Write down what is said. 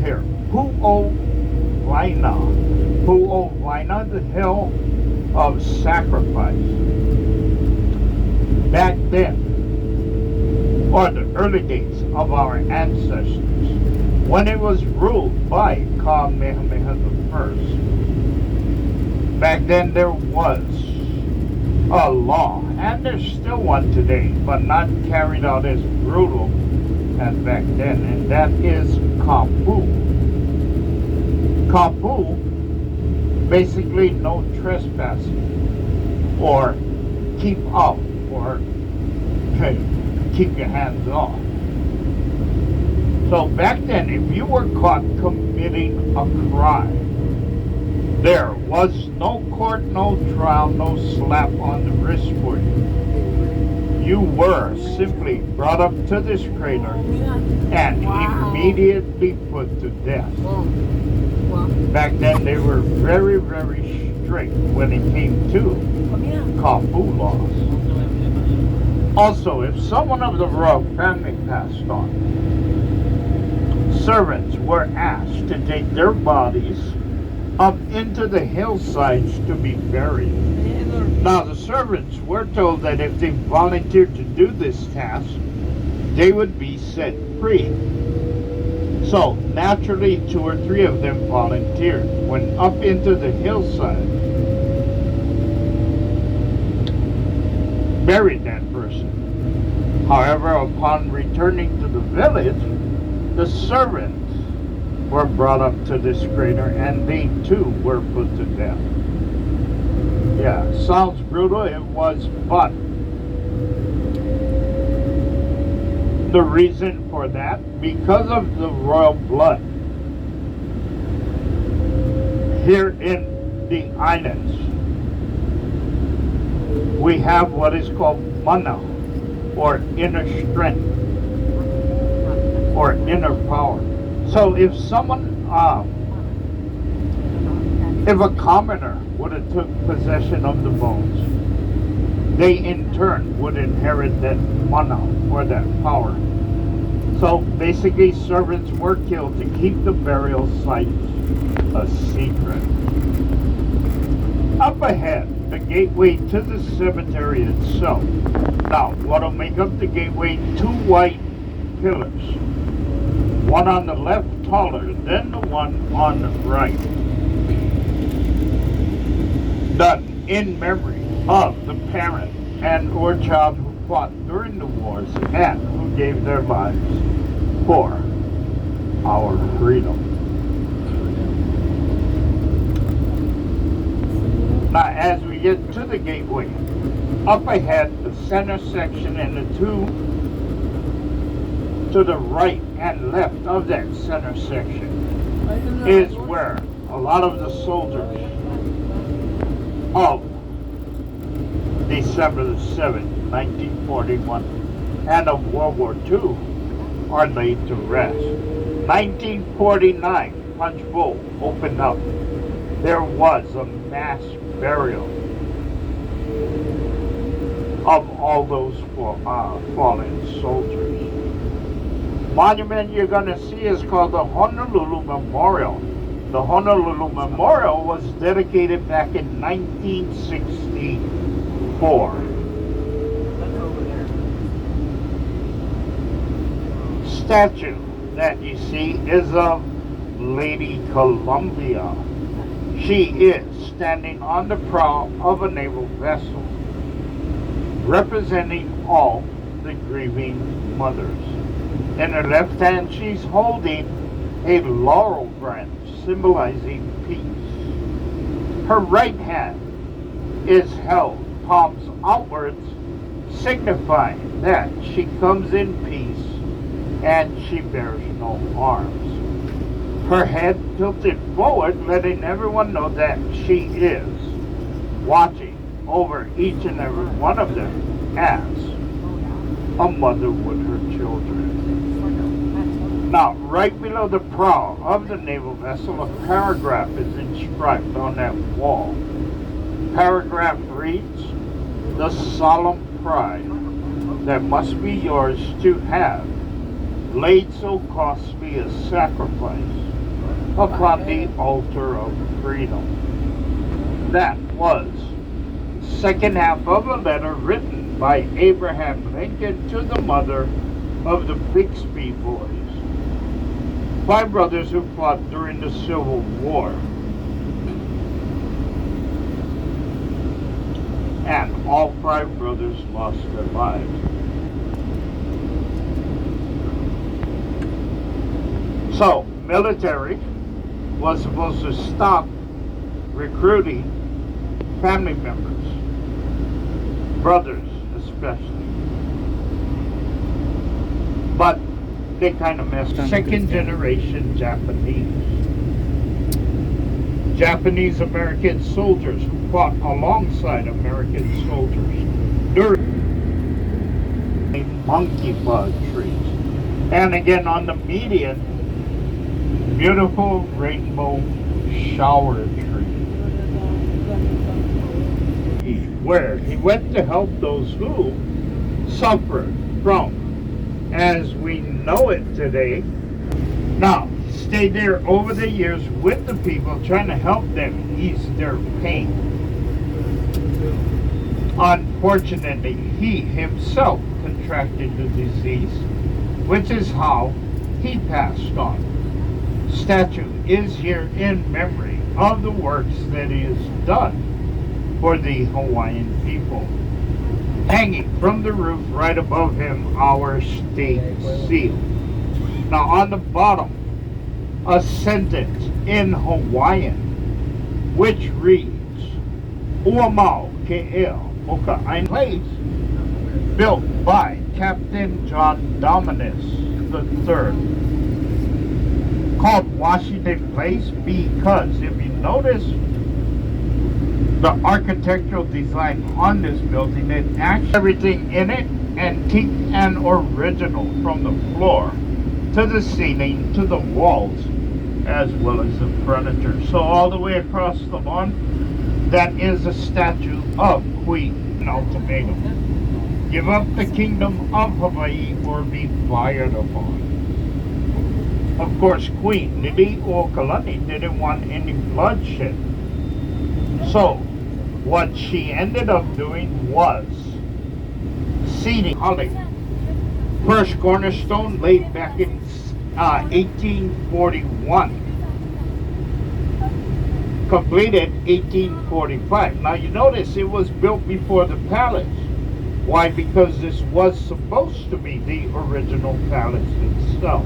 here. Pu'owaina. Pu'owaina, the hill of sacrifice. Back then, or the early days of our ancestors, when it was ruled by Kamehameha I. Back then there was a law, and there's still one today, but not carried out as brutal as back then, and that is kapu. Kapu, basically no trespassing, or keep out, or keep your hands off. So back then, if you were caught committing a crime, there was no court, no trial, no slap on the wrist for you. You were simply brought up to this crater and immediately put to death. Back then, they were very, very strict when it came to kapu laws. Also, if someone of the royal family passed on, servants were asked to take their bodies up into the hillsides to be buried. Now, the servants were told that if they volunteered to do this task, they would be set free. So, naturally, 2 or 3 of them volunteered, went up into the hillside, buried that person. However, upon returning to the village, the servants were brought up to this crater, and they too were put to death. Yeah, sounds brutal. It was, but the reason for that, because of the royal blood here in the islands, we have what is called mana, or inner strength, or inner power. So if someone, if a commoner would have took possession of the bones, they in turn would inherit that mana, or that power. So basically, servants were killed to keep the burial sites a secret. Up ahead, the gateway to the cemetery itself. Now, what will make up the gateway? 2 white pillars. One on the left taller than the one on the right. Done in memory of the parent and or child who fought during the wars and who gave their lives for our freedom. Now, as we get to the gateway, up ahead, the center section and the 2 to the right and left of that center section is where a lot of the soldiers of December the 7th, 1941, and of World War II are laid to rest. 1949, Punch Bowl opened up. There was a mass burial of all those fallen soldiers. Monument you're going to see is called the Honolulu Memorial. The Honolulu Memorial was dedicated back in 1964. Statue that you see is of Lady Columbia. She is standing on the prow of a naval vessel, representing all the grieving mothers. In her left hand, she's holding a laurel branch symbolizing peace. Her right hand is held palms outwards, signifying that she comes in peace and she bears no arms. Her head tilted forward, letting everyone know that she is watching over each and every one of them as a mother would her children. Now, right below the prow of the naval vessel, a paragraph is inscribed on that wall. Paragraph reads, "The solemn pride that must be yours to have laid so costly a sacrifice upon the altar of freedom. That was the second half of a letter written by Abraham Lincoln to the mother of the Bixby boys, 5 brothers who fought during the Civil War. And all 5 brothers lost their lives. So, military was supposed to stop recruiting family members, brothers especially. But they kind of messed up. Second generation Japanese American soldiers who fought alongside American soldiers during monkey bug trees. And again on the median, beautiful rainbow shower tree, where he went to help those who suffered from, as we know it today. Now, he stayed there over the years with the people, trying to help them ease their pain. Unfortunately, he himself contracted the disease, which is how he passed on. Statue is here in memory of the works that he has done for the Hawaiian people. Hanging from the roof right above him, our state seal. Now on the bottom, a sentence in Hawaiian, which reads, Uamau Ke'el Oka Ein Place, built by Captain John Dominus III. Called Washington Place because if you notice the architectural design on this building, it actually everything in it antique and original, from the floor to the ceiling to the walls as well as the furniture. So all the way across the lawn, that is a statue of Queen Ultimatum. Give up the kingdom of Hawaii or be fired upon. Of course, Queen Liliuokalani didn't want any bloodshed. So, what she ended up doing was seating Holly. First cornerstone laid back in 1841. Completed 1845. Now you notice it was built before the palace. Why? Because this was supposed to be the original palace itself.